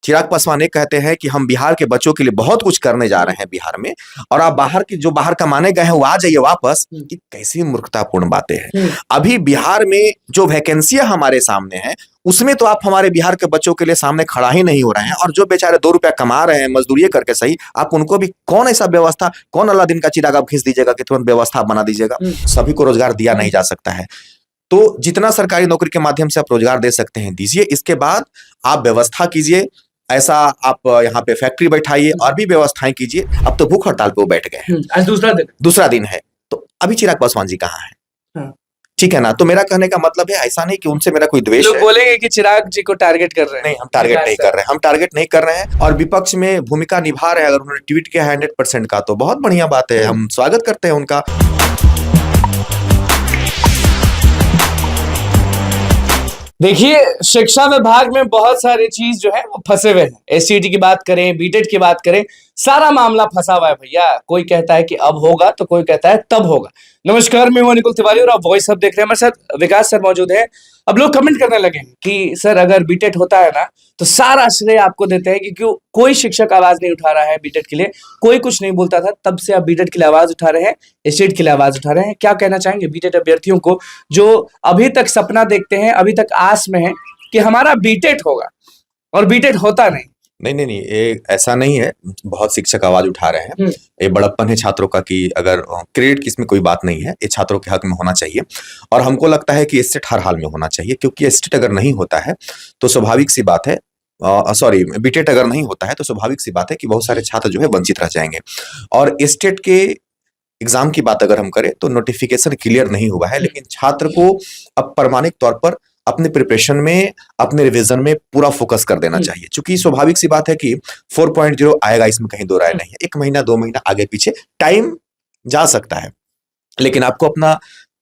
चिराग पासवान एक कहते हैं कि हम बिहार के बच्चों के लिए बहुत कुछ करने जा रहे हैं बिहार में, और आप बाहर कमाने गए हैं वो आ जाइए वापस। ये कैसी मूर्खतापूर्ण बातें हैं। अभी बिहार में जो वैकेंसियां हमारे सामने हैं उसमें तो आप हमारे बिहार के बच्चों के लिए सामने खड़ा ही नहीं हो रहे हैं, और जो बेचारे 2 रुपया कमा रहे हैं मजदूरी करके सही, आप उनको भी कौन ऐसा व्यवस्था, कौन अलादीन का चिराग आप खींच दीजिएगा कि तुरंत व्यवस्था बना दीजिएगा। सभी को रोजगार दिया नहीं जा सकता है, तो जितना सरकारी नौकरी के माध्यम से आप रोजगार दे सकते हैं दीजिए, इसके बाद आप व्यवस्था कीजिए। ऐसा आप यहाँ पे फैक्ट्री बैठाइए और भी व्यवस्थाएं कीजिए। अब तो भूख हड़ताल पे वो बैठ गए हैं, आज दूसरा दिन है। तो अभी चिराग पासवान जी कहाँ है? हाँ। ठीक है ना। तो मेरा कहने का मतलब है ऐसा नहीं कि उनसे मेरा कोई द्वेष है। लोग बोलेंगे कि चिराग जी को टारगेट कर रहे हैं। नहीं, हम टारगेट नहीं कर रहे हैं, हम टारगेट नहीं कर रहे हैं, और विपक्ष में भूमिका निभा रहे हैं। अगर उन्होंने ट्वीट किया 100% का तो बहुत बढ़िया बात है, हम स्वागत करते हैं उनका। देखिए, शिक्षा विभाग में बहुत सारी चीज जो है वो फंसे हुए हैं। एससीईटी की बात करें, बीटेट की बात करें, सारा मामला फंसा हुआ है भैया। कोई कहता है कि अब होगा तो कोई कहता है तब होगा। नमस्कार, मैं हूं निकुल तिवारी और आप वॉइस हब देख रहे हैं। हमारे साथ विकास सर मौजूद है। अब लोग कमेंट करने लगे हैं कि सर अगर बीटेट होता है ना तो सारा श्रेय आपको देते हैं कि क्यों कोई शिक्षक आवाज नहीं उठा रहा है बीटेट के लिए, कोई कुछ नहीं बोलता था, तब से आप बीटेट के लिए आवाज उठा रहे हैं, एससीईटी के लिए आवाज उठा रहे हैं। क्या कहना चाहेंगे बीटेट अभ्यर्थियों को जो अभी तक सपना देखते हैं, अभी तक आस में है कि हमारा बीटेट होगा और बीटेट होता नहीं? नहीं, ये ऐसा नहीं है। बहुत शिक्षक आवाज उठा रहे हैं। ये बड़प्पन है छात्रों का कि अगर क्रेडिट की इसमें कोई बात नहीं है, ये छात्रों के हक में होना चाहिए। और हमको लगता है कि एसटेट हर हाल में होना चाहिए, क्योंकि एसटेट अगर नहीं होता है तो स्वाभाविक सी बात है, बीटेट अगर नहीं होता है तो स्वाभाविक सी बात है कि बहुत सारे छात्र जो है वंचित रह जाएंगे। और एसटेट के एग्जाम की बात अगर हम करें तो नोटिफिकेशन क्लियर नहीं हुआ है, लेकिन छात्र को अब प्रमाणिक तौर पर अपने प्रिपरेशन में, अपने रिवीजन में पूरा फोकस कर देना चाहिए। चूंकि स्वाभाविक सी बात है कि 4.0 आएगा, इसमें कहीं दो राय नहीं है। 1 महीना 2 महीना आगे पीछे टाइम जा सकता है, लेकिन आपको अपना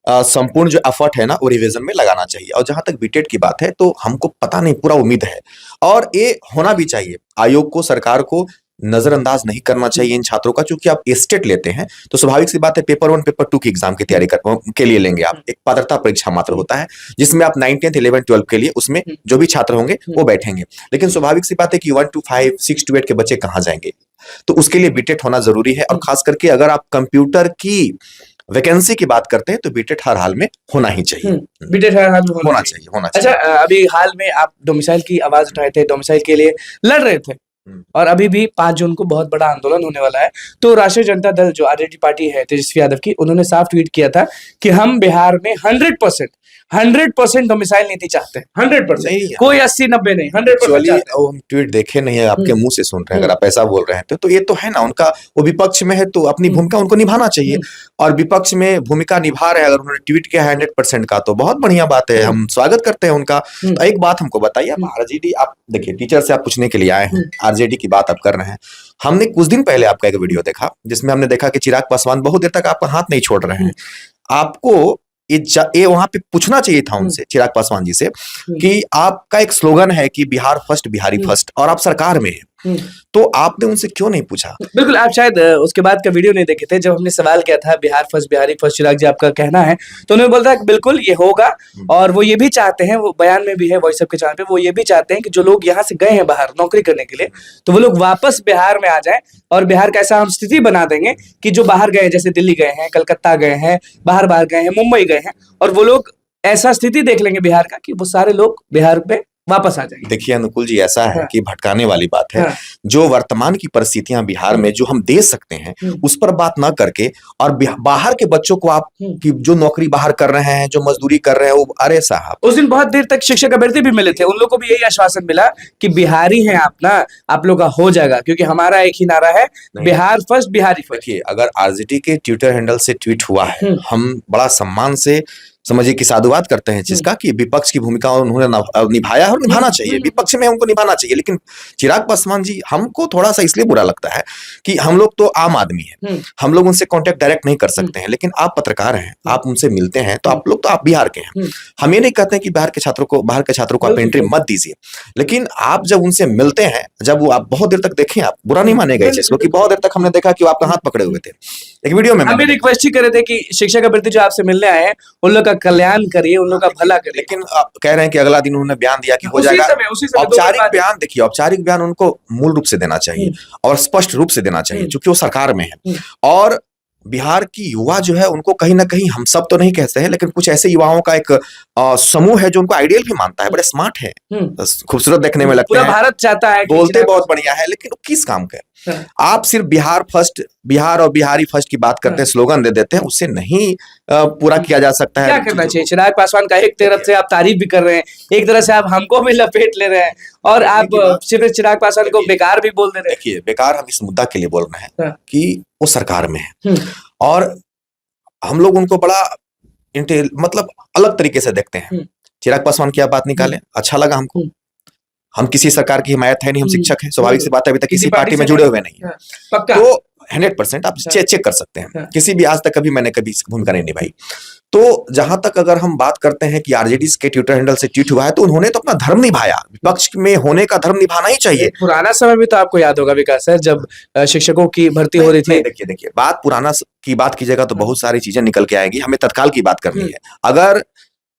संपूर्ण जो एफर्ट है ना वो रिवीजन में लगाना चाहिए। और जहां तक बीटेट की बात है तो हमको पता नहीं, पूरा उम्मीद है और ये होना भी चाहिए। आयोग को, सरकार को नजरअंदाज नहीं करना चाहिए इन छात्रों का। चूंकि आप एस्टेट लेते हैं तो स्वाभाविक सी बात है पेपर 1 पेपर 2 की एग्जाम की तैयारी के लिए लेंगे आप। एक पात्रता परीक्षा मात्र होता है जिसमें आप 9th 10th 11th 12th के लिए उसमें जो भी छात्र होंगे वो बैठेंगे। लेकिन स्वाभाविक सी बात है कि 1 to 5 6 to 8 के बच्चे कहाँ जाएंगे, तो उसके लिए बीटेट होना जरूरी है। और खास करके अगर आप कंप्यूटर की वैकेंसी की बात करते हैं तो बीटेट हर हाल में होना ही चाहिए। बीटेट हर हाल में होना चाहिए। अच्छा, अभी हाल में आप डोमिसाइल की आवाज उठाए थे, डोमिसाइल के लिए लड़ रहे थे, और अभी भी 5 जून को बहुत बड़ा आंदोलन होने वाला है। तो राष्ट्रीय जनता दल जो आरजेडी पार्टी है तेजस्वी यादव की, उन्होंने साफ ट्वीट किया था कि हम बिहार में 100% डोमिसाइल नीति चाहते हैं। 100%, कोई 80-90 नहीं, 100%। हम ट्वीट देखे नहीं है, आपके मुंह से सुन रहे हैं। अगर आप ऐसा बोल रहे हैं तो ये तो है ना, उनका वो विपक्ष में है तो अपनी भूमिका उनको निभाना चाहिए, और विपक्ष में भूमिका निभा रहे हैं। अगर उन्होंने ट्वीट किया 100% का तो बहुत बढ़िया बात है, हम स्वागत करते हैं उनका। तो एक बात हमको बताइए, आप आरजेडी, आप देखिए टीचर से आप पूछने के लिए आए हैं, आरजेडी की बात आप कर रहे हैं। हमने कुछ दिन पहले आपका एक वीडियो देखा जिसमें हमने देखा कि चिराग पासवान बहुत देर तक आपका हाथ नहीं छोड़ रहे हैं। आपको ये वहां पे पूछना चाहिए था उनसे, चिराग पासवान जी से, कि आपका एक स्लोगन है कि बिहार फर्स्ट बिहारी फर्स्ट, और आप सरकार में हैं, तो आपने उनसे क्यों नहीं पूछा? बिल्कुल, आप शायद उसके बाद का वीडियो नहीं देखे थे जब हमने सवाल किया था बिहार फर्स्ट बिहारी फर्स्ट चिराग जी आपका कहना है, तो उन्होंने बोला था कि बिल्कुल ये होगा। और वो ये भी चाहते हैं, वो बयान में भी है वॉइस अप के चैनल पे, वो ये भी चाहते हैं कि जो लोग यहाँ से गए हैं बाहर नौकरी करने के लिए तो वो लोग वापस बिहार में आ जाए, और बिहार का ऐसा हम स्थिति बना देंगे कि जो बाहर गए, जैसे दिल्ली गए हैं, कलकत्ता गए हैं, बाहर गए हैं, मुंबई गए हैं, और वो लोग ऐसा स्थिति देख लेंगे बिहार का कि वो सारे लोग बिहार पे वापस आ जाएंगे। देखिए अनुकूल जी, ऐसा है कि भटकाने वाली बात है। जो वर्तमान की परिस्थितियां बिहार में जो हम दे सकते हैं उस पर बात ना करके, और बाहर के बच्चों को आप कि जो नौकरी बाहर कर रहे हैं, जो मजदूरी कर रहे हैं, वो अरे साहब, उस दिन बहुत देर तक शिक्षक अभ्यर्थी भी मिले थे, उन लोगों को भी यही आश्वासन मिला कि बिहारी हैं आप ना, आप लोग का हो जाएगा, क्योंकि हमारा एक ही नारा है, बिहार फर्स्ट बिहारी फर्स्ट। देखिए, अगर आरजेडी के ट्विटर हैंडल से ट्वीट हुआ है, हम बड़ा सम्मान से समझिए कि साधुवाद करते हैं जिसका कि विपक्ष की भूमिका उन्होंने निभाया और निभाना चाहिए, विपक्ष में उनको निभाना चाहिए। लेकिन चिराग पासवान जी, हमको थोड़ा सा इसलिए बुरा लगता है कि हम लोग तो आम आदमी हैं, हम लोग उनसे कांटेक्ट डायरेक्ट नहीं कर सकते हैं, लेकिन आप पत्रकार हैं, आप उनसे मिलते हैं, तो आप लोग तो आप बिहार के हैं। हम ये नहीं कहते हैं कि बाहर के छात्रों को आप एंट्री मत दीजिए, लेकिन आप जब उनसे मिलते हैं, जब वो आप बहुत देर तक देखें, आप बुरा नहीं मानेगा इस चीज को कि बहुत देर तक हमने देखा कि वो आपका हाथ पकड़े हुए थे। एक वीडियो में हमें रिक्वेस्ट ही करे थे कि शिक्षक अभ्यर्थी जो आपसे मिलने आए हैं उन लोग का कल्याण करिए, उन लोगों का भला करिए। लेकिन आप कह रहे हैं कि अगला दिन उन्होंने बयान दिया कि हो उसी जाएगा। समय दो औपचारिक बात- बयान देखिए, औपचारिक बयान उनको मूल रूप से देना चाहिए और स्पष्ट रूप से देना चाहिए, क्योंकि वो सरकार में है। और बिहार की युवा जो है उनको कहीं ना कहीं, हम सब तो नहीं कहते हैं, लेकिन कुछ ऐसे युवाओं का एक समूह है जो उनको आइडियल भी मानता है, बड़े स्मार्ट है, खूबसूरत देखने में लगते पूरा हैं, भारत चाहता है कि बोलते चिराग बहुत बढ़िया है, लेकिन वो किस काम का है? हाँ। आप सिर्फ बिहार फर्स्ट, बिहार और बिहारी फर्स्ट की बात करते हैं, स्लोगन दे देते हैं, उससे नहीं पूरा किया जा सकता है। क्या करना चाहिए? चिराग पासवान का एक तरफ से आप तारीफ भी कर रहे हैं, एक तरह से आप हमको भी लपेट ले रहे हैं, और आप सिर्फ चिराग पासवान को बेकार भी बोल दे रहे हैं। देखिए, बेकार हम इस मुद्दा के लिए बोल रहे हैं हाँ। कि वो सरकार में है और हम लोग उनको बड़ा मतलब अलग तरीके से देखते हैं। चिराग पासवान की आप बात निकालें, अच्छा लगा हमको। हम किसी सरकार की हिमायत है नहीं, हम शिक्षक हैं, स्वाभाविक सी बात है, अभी तक किसी पार्टी में जुड़े हुए नहीं है, तो 100% आप चेक कर सकते हैं। किसी भी आज तक कभी मैंने कभी भूमिका नहीं निभाई। तो जहां तक अगर हम बात करते हैं कि आरजेडी के ट्विटर हैंडल से ट्वीट हुआ है, तो उन्होंने तो अपना धर्म निभाया, विपक्ष में होने का धर्म निभाना ही चाहिए। पुराना समय भी तो आपको याद होगा विकास सर, जब शिक्षकों की भर्ती हो रही थी। देखिए, बात पुराना की बात कीजिएगा तो बहुत सारी चीजें निकल के आएगी, हमें तत्काल की बात करनी है। अगर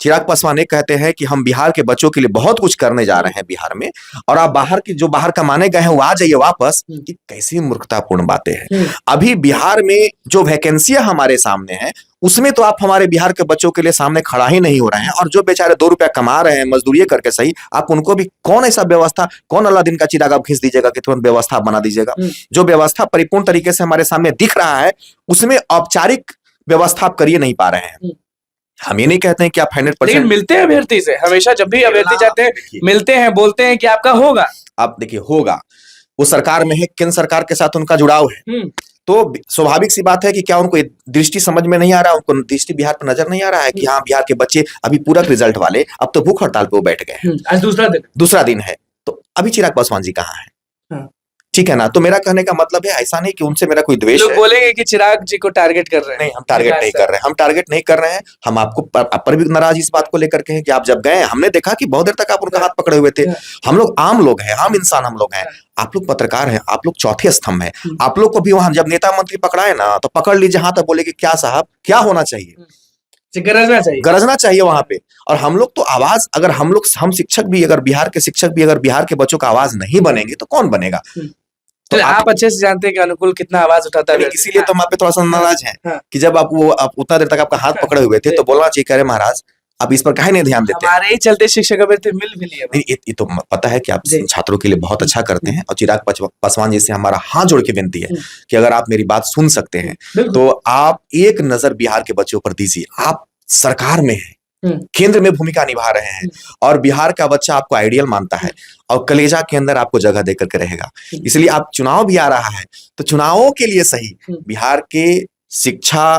चिराग पासवान एक कहते हैं कि हम बिहार के बच्चों के लिए बहुत कुछ करने जा रहे हैं बिहार में, और आप बाहर की जो बाहर कमाने गए हैं वो आ जाइए वापस, कि कैसी मूर्खतापूर्ण बातें हैं। अभी बिहार में जो वैकेंसियां हमारे सामने हैं, उसमें तो आप हमारे बिहार के बच्चों के लिए सामने खड़ा ही नहीं हो रहे हैं, और जो बेचारे 2 रुपया कमा रहे हैं मजदूरी करके, सही, आप उनको भी कौन ऐसा व्यवस्था, कौन अलादीन का चिराग आप खींच दीजिएगा कि तुरंत व्यवस्था बना दीजिएगा? जो व्यवस्था परिपूर्ण तरीके से हमारे सामने दिख रहा है, उसमें औपचारिक व्यवस्था आप करिए नहीं पा रहे हैं। हम ये नहीं कहते हैं कि आप 100%, लेकिन मिलते हैं अभ्यर्थी से, हमेशा जब भी अभ्यर्थी जाते हैं मिलते हैं, बोलते हैं कि आपका होगा। आप देखिए, होगा, वो सरकार में है, केंद्र सरकार के साथ उनका जुड़ाव है, तो स्वाभाविक सी बात है कि क्या उनको दृष्टि समझ में नहीं आ रहा, उनको दृष्टि बिहार पर नजर नहीं आ रहा है कि हाँ, बिहार के बच्चे अभी पूरक रिजल्ट वाले अब तो भूख हड़ताल पे वो बैठ गए हैं। आज दूसरा दिन है, तो अभी चिराग पासवान जी कहाँ है? ठीक है ना? तो मेरा कहने का मतलब है, ऐसा नहीं कि उनसे मेरा कोई द्वेष है। बोलेंगे कि चिराग जी को टारगेट कर रहे हैं। नहीं, हम टारगेट नहीं कर रहे हैं, हम टारगेट नहीं कर रहे हैं। हम आपको पर भी नाराज इस बात को लेकर के हैं कि आप जब गए, हमने देखा कि बहुत देर तक आप उनका हाथ पकड़े हुए थे। हम लोग आम लोग हैं, आम इंसान हम लोग हैं, आप लोग पत्रकार हैं, आप लोग चौथे स्तंभ हैं। आप लोग को भी वहां जब नेता मंत्री पकड़ाए ना, तो पकड़ लीजिए हाथ, बोले कि क्या साहब, क्या होना चाहिए, गरजना चाहिए वहां पे। और हम लोग तो आवाज, अगर हम शिक्षक भी, अगर बिहार के शिक्षक भी अगर बिहार के बच्चों का आवाज नहीं बनेंगे तो कौन बनेगा? तो आप अच्छे से जानते हैं कि अनुकूल कितना आवाज उठाता है, इसीलिए तो हम आप पे थोड़ा सा नाराज हैं कि जब आप उतना देर तक आपका हाथ पकड़े हुए थे, तो बोलना चाहिए, अरे महाराज आप इस पर काहे नहीं ध्यान देते? हमारे ही चलते शिक्षक अभ्यर्थी मिल भी लिए। नहीं, ये तो पता है कि आप छात्रों के लिए बहुत अच्छा करते हैं, और चिराग पासवान जी से हमारा हाथ जोड़ के विनती है कि अगर आप मेरी बात सुन सकते हैं तो आप एक नजर बिहार के बच्चों पर दीजिए। आप सरकार में हैं, केंद्र में भूमिका निभा रहे हैं, और बिहार का बच्चा आपको आइडियल मानता है और कलेजा के अंदर आपको जगह देकर के रहेगा। इसलिए आप, चुनाव भी आ रहा है, तो चुनावों के लिए सही, बिहार के शिक्षा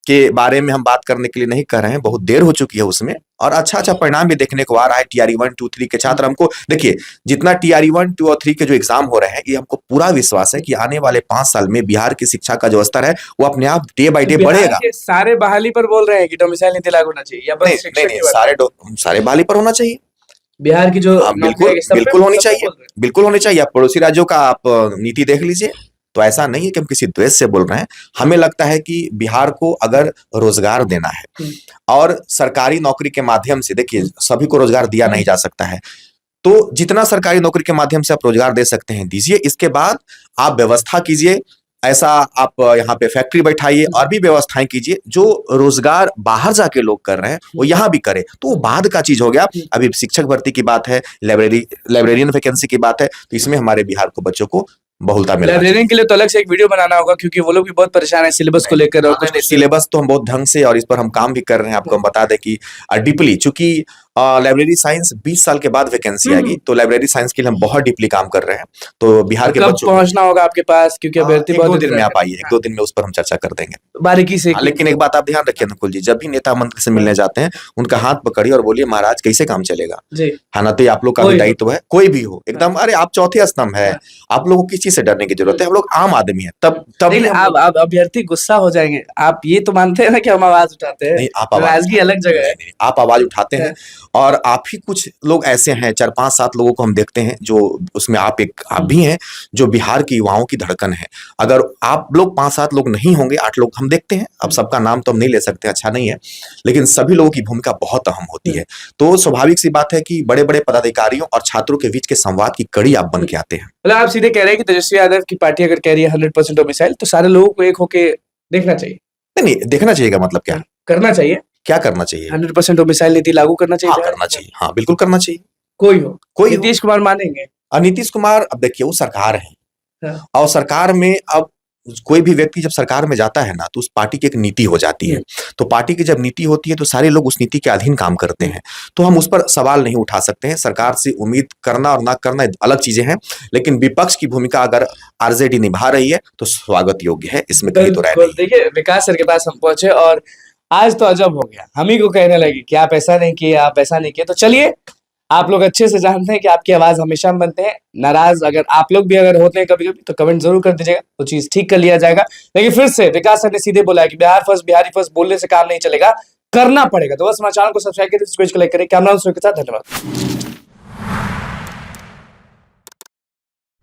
के बारे में हम बात करने के लिए नहीं कर रहे हैं, बहुत देर हो चुकी है उसमें, और अच्छा परिणाम भी देखने को आ रहा है। TRE 1, 2, 3 के छात्र, हमको देखिए, जितना TRE 1, 2 और 3 के जो एग्जाम हो रहे हैं, ये हमको पूरा विश्वास है कि आने वाले 5 साल में बिहार की शिक्षा का जो स्तर है वो अपने आप डे बाय डे बढ़ेगा। सारे बहाली पर बोल रहे हैं कि डोमिसाइल नीति लागू होना चाहिए, या बस नहीं, सारे बहाली पर होना चाहिए। बिहार की जो बिल्कुल होनी चाहिए, बिल्कुल होनी चाहिए। आप पड़ोसी राज्यों का आप नीति देख लीजिए, तो ऐसा नहीं है कि हम किसी द्वेष से बोल रहे हैं। हमें लगता है कि बिहार को अगर रोजगार देना है, और सरकारी नौकरी के माध्यम से, देखिए सभी को रोजगार दिया नहीं जा सकता है, तो जितना सरकारी नौकरी के माध्यम से आप रोजगार दे सकते हैं दीजिए। इसके बाद आप व्यवस्था कीजिए, ऐसा आप यहाँ पे फैक्ट्री बैठाइए और भी व्यवस्थाएं कीजिए, जो रोजगार बाहर जाके लोग कर रहे हैं वो यहाँ भी करे, तो वो बाद का चीज हो गया। अभी शिक्षक भर्ती की बात है, लाइब्रेरियन वैकेंसी की बात है, तो इसमें हमारे बिहार को बच्चों को बहुलता मिला। लाइब्रेरियन के लिए तो अलग से एक वीडियो बनाना होगा, क्योंकि वो लोग भी बहुत परेशान है सिलेबस को लेकर। और सिलेबस तो हम बहुत ढंग से, और इस पर हम काम भी कर रहे हैं। आपको हम बता दें कि डीपली, चूंकि लाइब्रेरी साइंस 20 साल के बाद वैकेंसी आएगी, तो लाइब्रेरी साइंस के लिए हम बहुत डीपली काम कर रहे हैं। तो बिहार के बच्चों पहुंचना होगा आपके पास, क्योंकि अभ्यर्थी बहुत दिन में आप आइए, 1-2 दिन में उस पर हम चर्चा कर देंगे बारीकी से। लेकिन एक बात आप ध्यान रखिए अनुकुल जी, जब भी नेता मंत्री से मिलने जाते हैं, उनका हाथ पकड़िए और बोलिए, महाराज कैसे काम चलेगा? हाँ ना, तो आप लोग का भी दायित्व है, कोई भी हो एकदम, अरे आप चौथे स्तंभ है, आप लोगों को किस चीज से डरने की जरूरत है? हम लोग आम आदमी है। तब आप अभ्यर्थी गुस्सा हो जाएंगे, आप ये तो मानते हैं ना कि हम आवाज उठाते हैं? नहीं, आप आवाज अलग जगह है, आप आवाज उठाते हैं, और आप ही कुछ लोग ऐसे हैं, 4-5-7 लोगों को हम देखते हैं जो उसमें आप भी हैं, जो बिहार की युवाओं की धड़कन है। अगर आप लोग 5-7 लोग नहीं होंगे, 8 लोग हम देखते हैं, अब सबका नाम तो हम नहीं ले सकते, अच्छा नहीं है, लेकिन सभी लोगों की भूमिका बहुत अहम होती है। तो स्वाभाविक सी बात है कि बड़े-बड़े पदाधिकारियों और छात्रों के बीच के संवाद की कड़ी आप बन के आते हैं। मतलब आप सीधे कह रहे हैं कि तेजस्वी यादव की पार्टी अगर कह रही है 100% डोमिसाइल, तो सारे लोगों को एक होके देखना चाहिए। नहीं, नहीं, देखना चाहिए का मतलब क्या? करना चाहिए। क्या करना चाहिए? 100% डोमिसाइल नीति लागू करना चाहिए। हाँ, करना चाहिए। हाँ, बिल्कुल करना चाहिए। कोई हो, कोई नीतीश कुमार मानेंगे? नीतीश कुमार, अब देखिए वो सरकार है, हाँ। और सरकार में अब कोई भी व्यक्ति जब सरकार में जाता है ना, तो उस पार्टी की एक नीति हो जाती है। तो पार्टी की जब नीति होती है तो सारे लोग उस नीति के अधीन काम करते हैं। तो हम उस पर सवाल नहीं उठा सकते हैं। सरकार से उम्मीद करना और ना करना अलग चीजें हैं, लेकिन विपक्ष की भूमिका अगर आरजेडी निभा रही है तो स्वागत योग्य है, इसमें कहीं तो राय नहीं है। देखिए, विकास सर के पास हम पहुंचे और आज तो अजब हो गया, हम ही को कहने लगे कि आप ऐसा नहीं किए, आप ऐसा नहीं किए। तो चलिए, आप लोग अच्छे से जानते हैं कि आपकी आवाज हमेशा हम बनते हैं। नाराज अगर आप लोग भी अगर होते हैं कभी-कभी, तो कमेंट जरूर कर दीजिएगा, वो चीज ठीक कर लिया जाएगा। लेकिन फिर से विकास सर ने सीधे बोला है कि बिहार फर्स्ट, बिहारी फर्स्ट बोलने से काम नहीं चलेगा, करना पड़ेगा। तो बस हमारे चैनल को सब्सक्राइब करें, लाइक करें। कैमरा के साथ धन्यवाद।